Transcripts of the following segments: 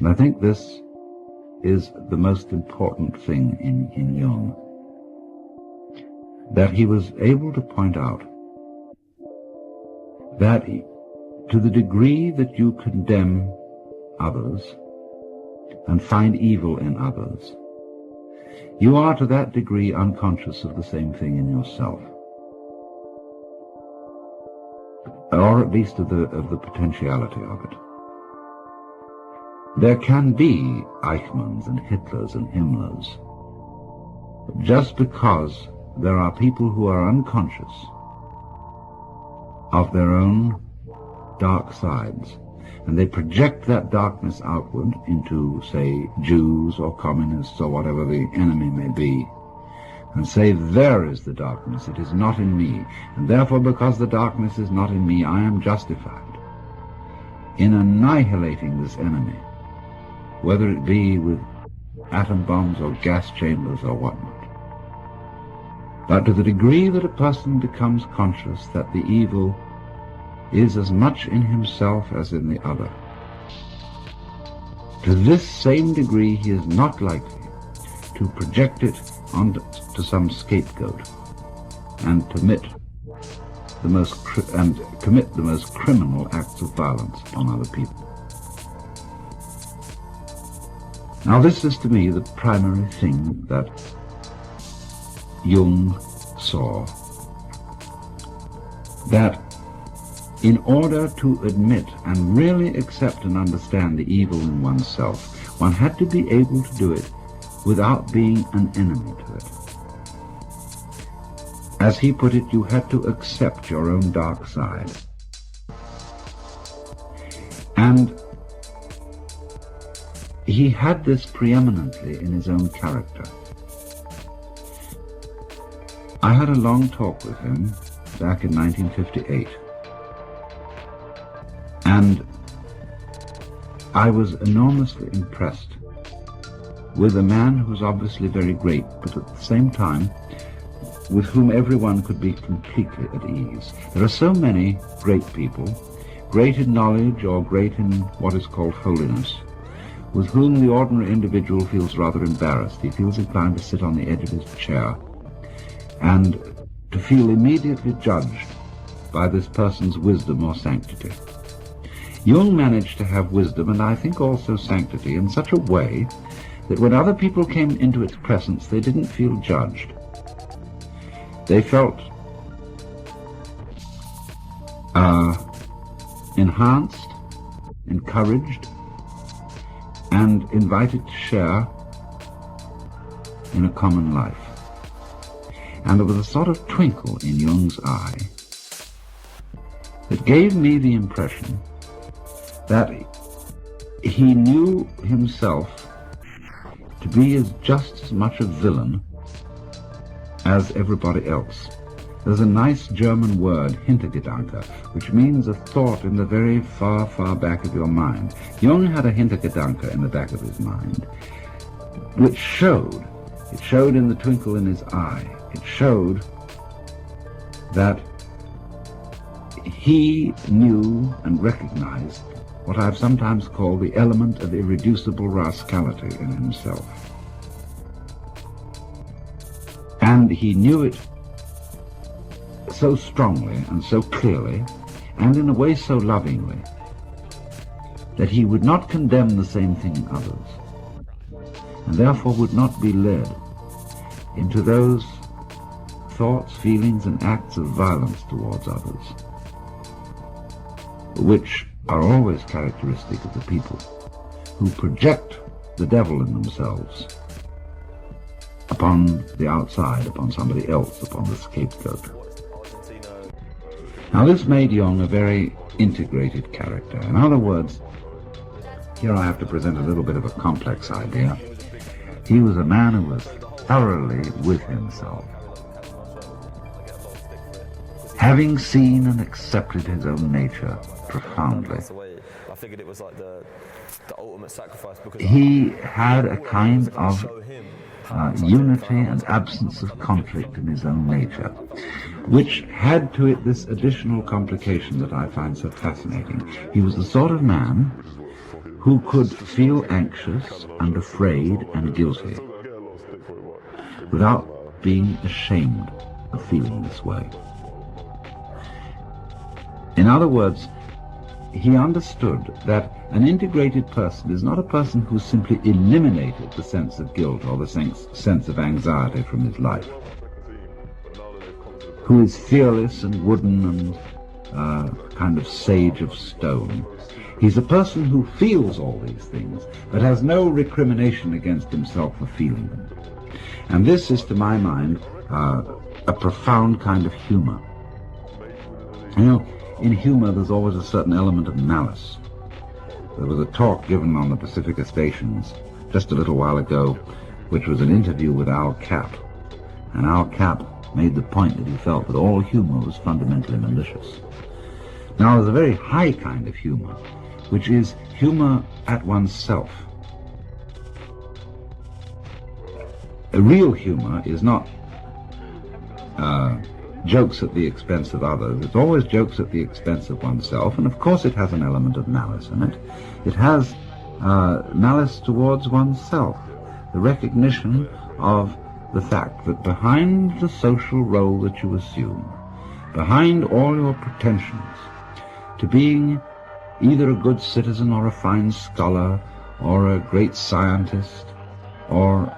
And I think this is the most important thing in Jung, that he was able to point out that to the degree that you condemn others and find evil in others, you are to that degree unconscious of the same thing in yourself, or at least of the potentiality of it. There can be Eichmanns and Hitlers and Himmlers, but just because there are people who are unconscious of their own dark sides, and they project that darkness outward into, say, Jews or communists or whatever the enemy may be, and say, there is the darkness, it is not in me, and therefore because the darkness is not in me, I am justified in annihilating this enemy, whether it be with atom bombs or gas chambers or whatnot. But to the degree that a person becomes conscious that the evil is as much in himself as in the other, to this same degree he is not likely to project it onto some scapegoat and commit the most criminal acts of violence upon other people. Now this is to me the primary thing that Jung saw, that in order to admit and really accept and understand the evil in oneself, one had to be able to do it without being an enemy to it. As he put it, you had to accept your own dark side. And he had this preeminently in his own character. I had a long talk with him back in 1958, and I was enormously impressed with a man who was obviously very great, but at the same time with whom everyone could be completely at ease. There are so many great people, great in knowledge or great in what is called holiness, with whom the ordinary individual feels rather embarrassed. He feels inclined to sit on the edge of his chair and to feel immediately judged by this person's wisdom or sanctity. Jung managed to have wisdom, and I think also sanctity, in such a way that when other people came into its presence, they didn't feel judged. They felt enhanced, encouraged, and invited to share in a common life. And there was a sort of twinkle in Jung's eye that gave me the impression that he knew himself to be just as much a villain as everybody else. There's a nice German word, Hintergedanke, which means a thought in the very far, far back of your mind. Jung had a Hintergedanke in the back of his mind, which showed. It showed in the twinkle in his eye. It showed that he knew and recognized what I've sometimes called the element of irreducible rascality in himself. And he knew it so strongly and so clearly, and in a way so lovingly, that he would not condemn the same thing in others, and therefore would not be led into those thoughts, feelings, and acts of violence towards others, which are always characteristic of the people who project the devil in themselves upon the outside, upon somebody else, upon the scapegoat. Now this made Jung a very integrated character. In other words, here I have to present a little bit of a complex idea. He was a man who was thoroughly with himself, having seen and accepted his own nature profoundly. He had a kind of unity and absence of conflict in his own nature, which had to it this additional complication that I find so fascinating. He was the sort of man who could feel anxious and afraid and guilty without being ashamed of feeling this way. In other words, he understood that an integrated person is not a person who simply eliminated the sense of guilt or the sense of anxiety from his life, who is fearless and wooden and kind of sage of stone. He's a person who feels all these things, but has no recrimination against himself for feeling them. And this is, to my mind, a profound kind of humor. You know, in humor there's always a certain element of malice. There was a talk given on the Pacifica stations just a little while ago, which was an interview with Al Capp. And Al Capp made the point that he felt that all humor was fundamentally malicious. Now, there's a very high kind of humor, which is humor at oneself. A real humor is not jokes at the expense of others. It's always jokes at the expense of oneself, and of course it has an element of malice in it. It has malice towards oneself, the recognition of the fact that behind the social role that you assume, behind all your pretensions to being either a good citizen or a fine scholar or a great scientist or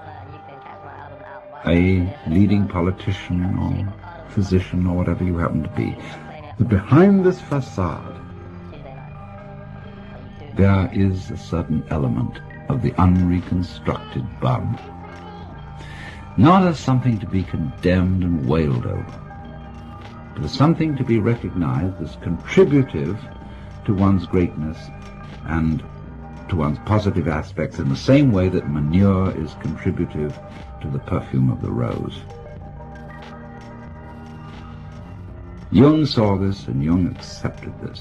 a leading politician or physician or whatever you happen to be, but behind this facade there is a certain element of the unreconstructed bum, not as something to be condemned and wailed over, but as something to be recognized as contributive to one's greatness and to one's positive aspects, in the same way that manure is contributive to the perfume of the rose. Jung saw this, and Jung accepted this.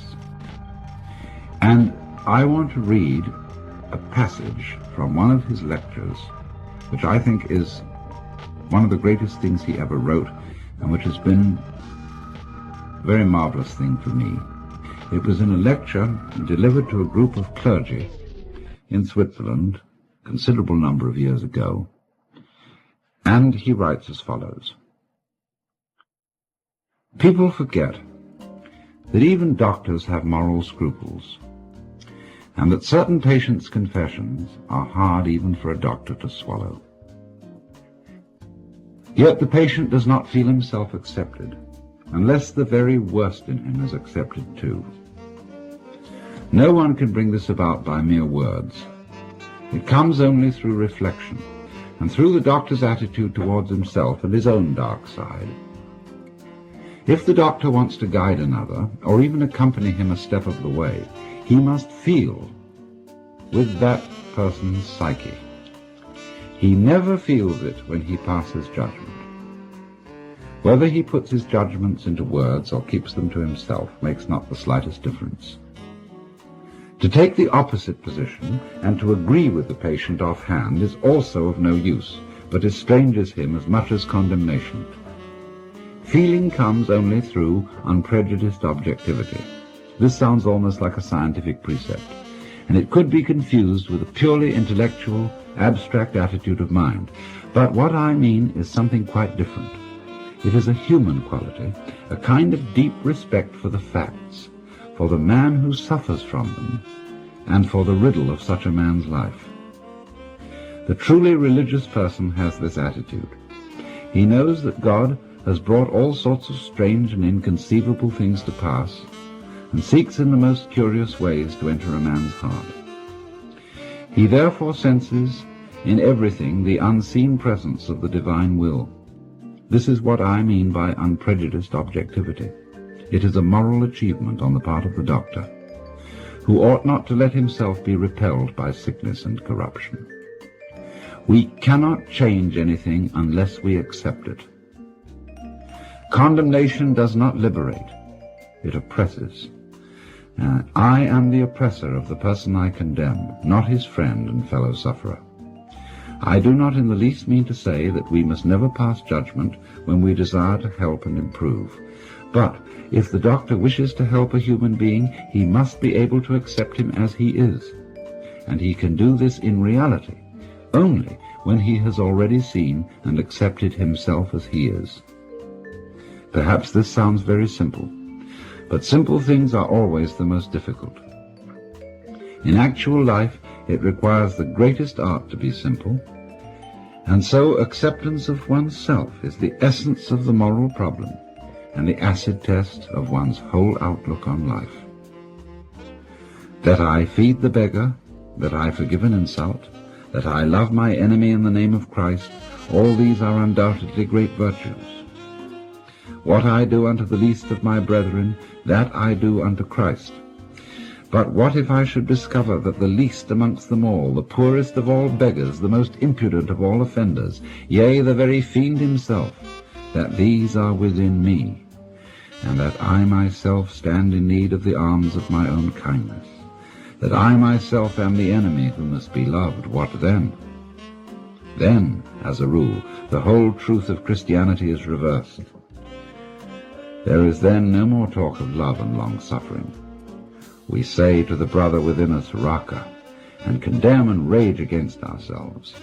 And I want to read a passage from one of his lectures, which I think is one of the greatest things he ever wrote, and which has been a very marvelous thing for me. It was in a lecture delivered to a group of clergy in Switzerland, a considerable number of years ago, and he writes as follows. People forget that even doctors have moral scruples, and that certain patients' confessions are hard even for a doctor to swallow. Yet the patient does not feel himself accepted, unless the very worst in him is accepted too. No one can bring this about by mere words. It comes only through reflection, and through the doctor's attitude towards himself and his own dark side. If the doctor wants to guide another, or even accompany him a step of the way, he must feel with that person's psyche. He never feels it when he passes judgment. Whether he puts his judgments into words or keeps them to himself makes not the slightest difference. To take the opposite position and to agree with the patient offhand is also of no use, but estranges him as much as condemnation. Feeling comes only through unprejudiced objectivity. This sounds almost like a scientific precept, and it could be confused with a purely intellectual, abstract attitude of mind. But what I mean is something quite different. It is a human quality, a kind of deep respect for the facts, for the man who suffers from them, and for the riddle of such a man's life. The truly religious person has this attitude. He knows that God has brought all sorts of strange and inconceivable things to pass, and seeks in the most curious ways to enter a man's heart. He therefore senses in everything the unseen presence of the divine will. This is what I mean by unprejudiced objectivity. It is a moral achievement on the part of the doctor, who ought not to let himself be repelled by sickness and corruption. We cannot change anything unless we accept it. Condemnation does not liberate, it oppresses. I am the oppressor of the person I condemn, not his friend and fellow sufferer. I do not in the least mean to say that we must never pass judgment when we desire to help and improve. But if the doctor wishes to help a human being, he must be able to accept him as he is. and he can do this in reality only when he has already seen and accepted himself as he is. Perhaps this sounds very simple, but simple things are always the most difficult. In actual life, it requires the greatest art to be simple, and so acceptance of oneself is the essence of the moral problem and the acid test of one's whole outlook on life. That I feed the beggar, that I forgive an insult, that I love my enemy in the name of Christ, all these are undoubtedly great virtues. What I do unto the least of my brethren, that I do unto Christ. But what if I should discover that the least amongst them all, the poorest of all beggars, the most impudent of all offenders, yea, the very fiend himself, that these are within me, and that I myself stand in need of the alms of my own kindness, that I myself am the enemy who must be loved, what then? Then, as a rule, the whole truth of Christianity is reversed. There is then no more talk of love and long-suffering. We say to the brother within us, Raka, and condemn and rage against ourselves.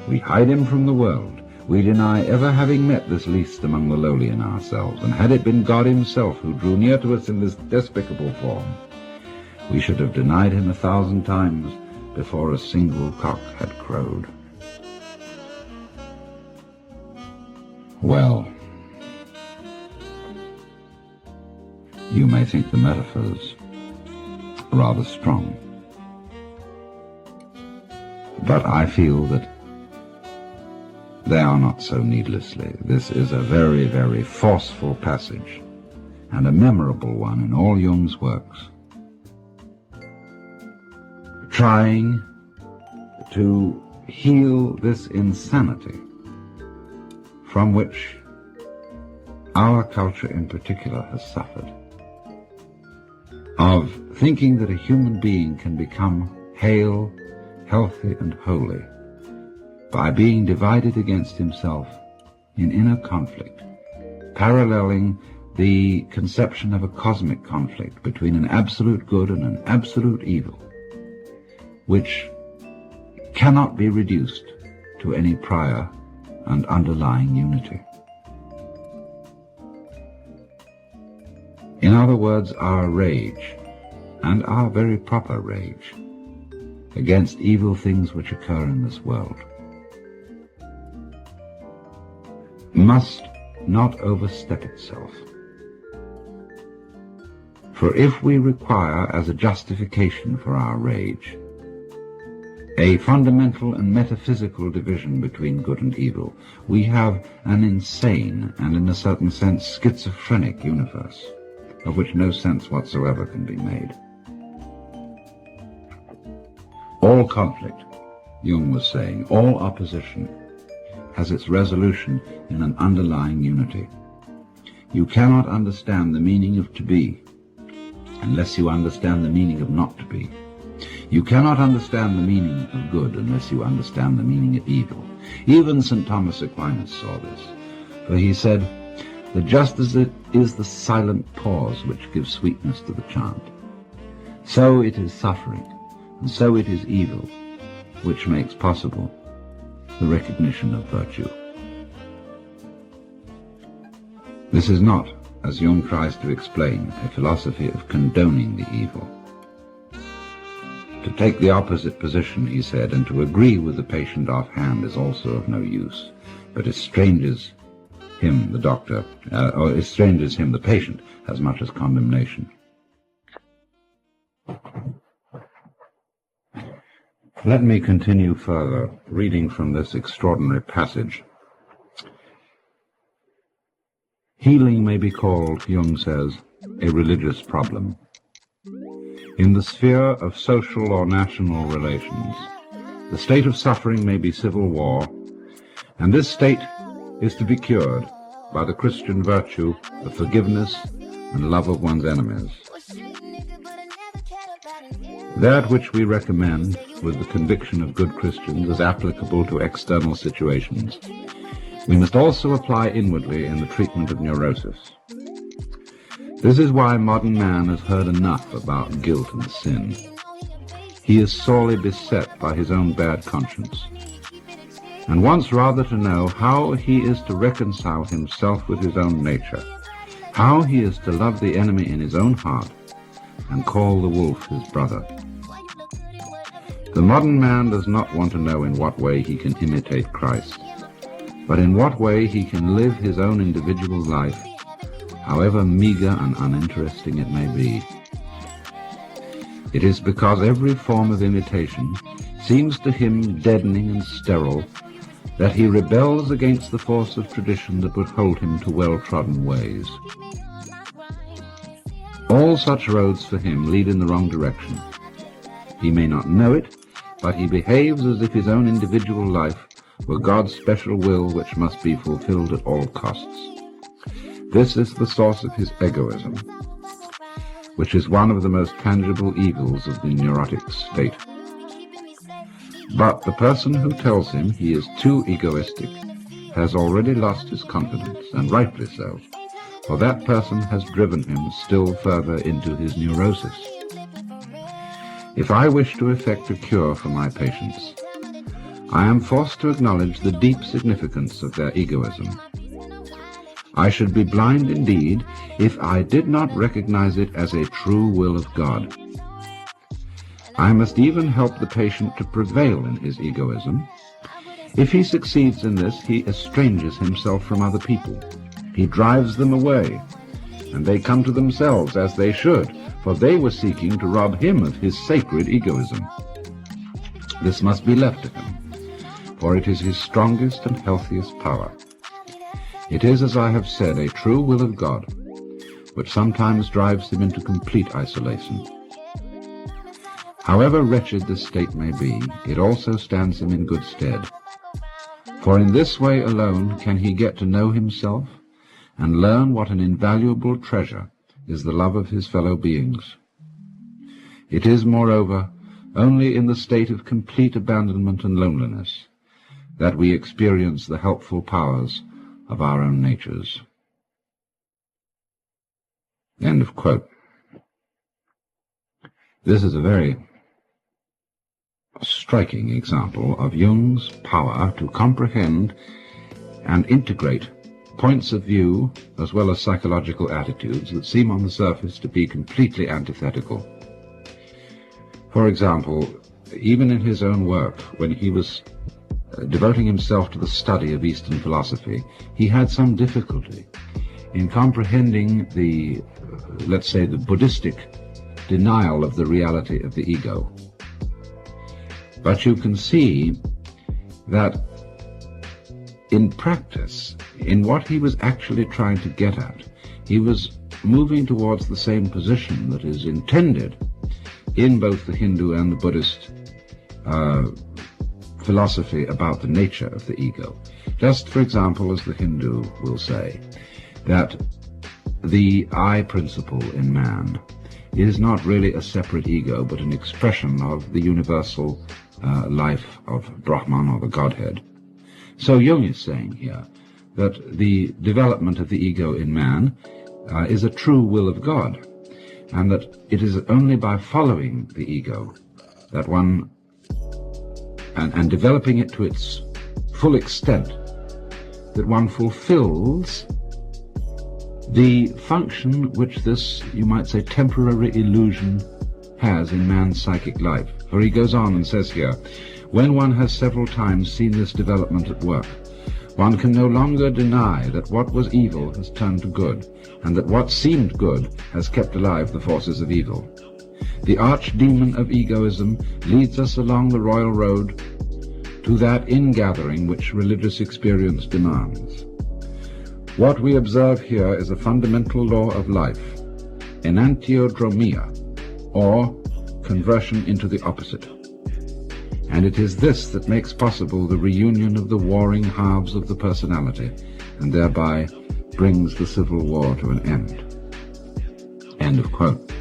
We hide him from the world. We deny ever having met this least among the lowly in ourselves, and had it been God himself who drew near to us in this despicable form, we should have denied him 1,000 times before a single cock had crowed. Well, you may think the metaphors rather strong, but I feel that they are not so needlessly. This is a very, very forceful passage, and a memorable one in all Jung's works, trying to heal this insanity from which our culture in particular has suffered, of thinking that a human being can become hale, healthy, and holy by being divided against himself in inner conflict, paralleling the conception of a cosmic conflict between an absolute good and an absolute evil, which cannot be reduced to any prior and underlying unity. In other words, our rage, and our very proper rage, against evil things which occur in this world, must not overstep itself. For if we require as a justification for our rage a fundamental and metaphysical division between good and evil, we have an insane and in a certain sense schizophrenic universe, of which no sense whatsoever can be made. All conflict, Jung was saying, all opposition has its resolution in an underlying unity. You cannot understand the meaning of to be unless you understand the meaning of not to be. You cannot understand the meaning of good unless you understand the meaning of evil. Even St. Thomas Aquinas saw this, for he said, that just as it is the silent pause which gives sweetness to the chant, so it is suffering, and so it is evil, which makes possible the recognition of virtue. This is not, as Jung tries to explain, a philosophy of condoning the evil. To take the opposite position, he said, and to agree with the patient offhand is also of no use, but estranges him, the doctor, or estranges him, the patient, as much as condemnation. Let me continue further, reading from this extraordinary passage. Healing may be called, Jung says, a religious problem. In the sphere of social or national relations, the state of suffering may be civil war, and this state is to be cured by the Christian virtue of forgiveness and love of one's enemies. That which we recommend with the conviction of good Christians is applicable to external situations. We must also apply inwardly in the treatment of neurosis. This is why modern man has heard enough about guilt and sin. he is sorely beset by his own bad conscience, and wants rather to know how he is to reconcile himself with his own nature, how he is to love the enemy in his own heart, and call the wolf his brother. The modern man does not want to know in what way he can imitate Christ, but in what way he can live his own individual life, however meager and uninteresting it may be. It is because every form of imitation seems to him deadening and sterile that he rebels against the force of tradition that would hold him to well-trodden ways. All such roads for him lead in the wrong direction. He may not know it, but he behaves as if his own individual life were God's special will which must be fulfilled at all costs. This is the source of his egoism, which is one of the most tangible evils of the neurotic state. But the person who tells him he is too egoistic has already lost his confidence, and rightly so, for that person has driven him still further into his neurosis. If I wish to effect a cure for my patients, I am forced to acknowledge the deep significance of their egoism. I should be blind indeed if I did not recognize it as a true will of God. I must even help the patient to prevail in his egoism. If he succeeds in this, he estranges himself from other people. He drives them away, and they come to themselves as they should, for they were seeking to rob him of his sacred egoism. This must be left to him, for it is his strongest and healthiest power. It is, as I have said, a true will of God, which sometimes drives him into complete isolation. However wretched this state may be, it also stands him in good stead. For in this way alone can he get to know himself and learn what an invaluable treasure is the love of his fellow beings. It is, moreover, only in the state of complete abandonment and loneliness that we experience the helpful powers of our own natures. End of quote. This is a very striking example of Jung's power to comprehend and integrate points of view as well as psychological attitudes that seem on the surface to be completely antithetical. For example, even in his own work, when he was devoting himself to the study of Eastern philosophy, he had some difficulty in comprehending the, let's say, the Buddhistic denial of the reality of the ego. But you can see that in practice, in what he was actually trying to get at, he was moving towards the same position that is intended in both the Hindu and the Buddhist philosophy about the nature of the ego. Just, for example, as the Hindu will say, that the I principle in man is not really a separate ego, but an expression of the universal life of Brahman, or the Godhead. So Jung is saying here that the development of the ego in man is a true will of God, and that it is only by following the ego that one, and developing it to its full extent, that one fulfills the function which this, you might say, temporary illusion has in man's psychic life. For he goes on and says here, when one has several times seen this development at work, one can no longer deny that what was evil has turned to good, and that what seemed good has kept alive the forces of evil. The archdemon of egoism leads us along the royal road to that ingathering which religious experience demands. What we observe here is a fundamental law of life, enantiodromia, or conversion into the opposite. And it is this that makes possible the reunion of the warring halves of the personality, and thereby brings the civil war to an end. End of quote.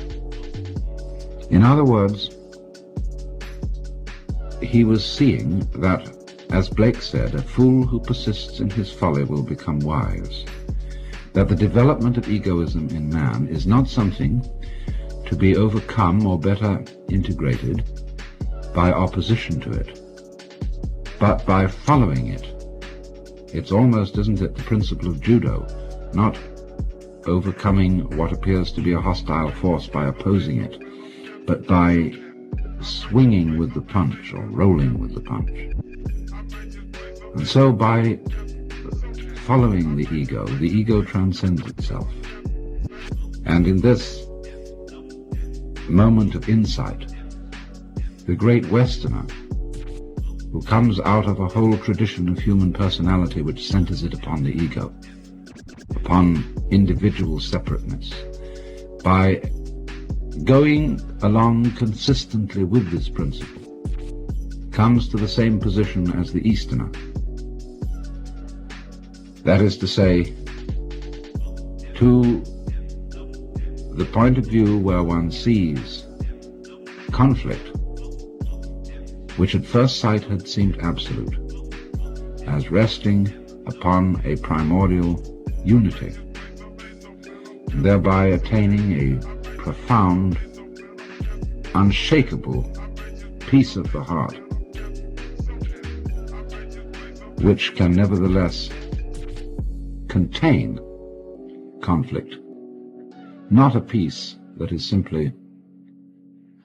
In other words, he was seeing that, as Blake said, a fool who persists in his folly will become wise. That the development of egoism in man is not something to be overcome or better integrated by opposition to it, but by following it. It's almost, isn't it, the principle of judo, not overcoming what appears to be a hostile force by opposing it, but by swinging with the punch or rolling with the punch. And so by following the ego transcends itself. And in this moment of insight, the great Westerner, who comes out of a whole tradition of human personality which centers it upon the ego, upon individual separateness, by going along consistently with this principle, comes to the same position as the Easterner. That is to say, to the point of view where one sees conflict, which at first sight had seemed absolute, as resting upon a primordial unity, and thereby attaining a profound, unshakable peace of the heart, which can nevertheless contain conflict, not a peace that is simply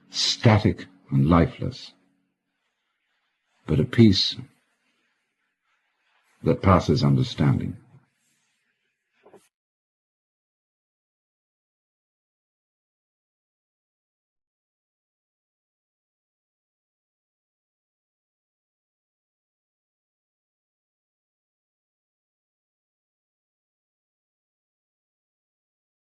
static and lifeless, but a peace that passes understanding.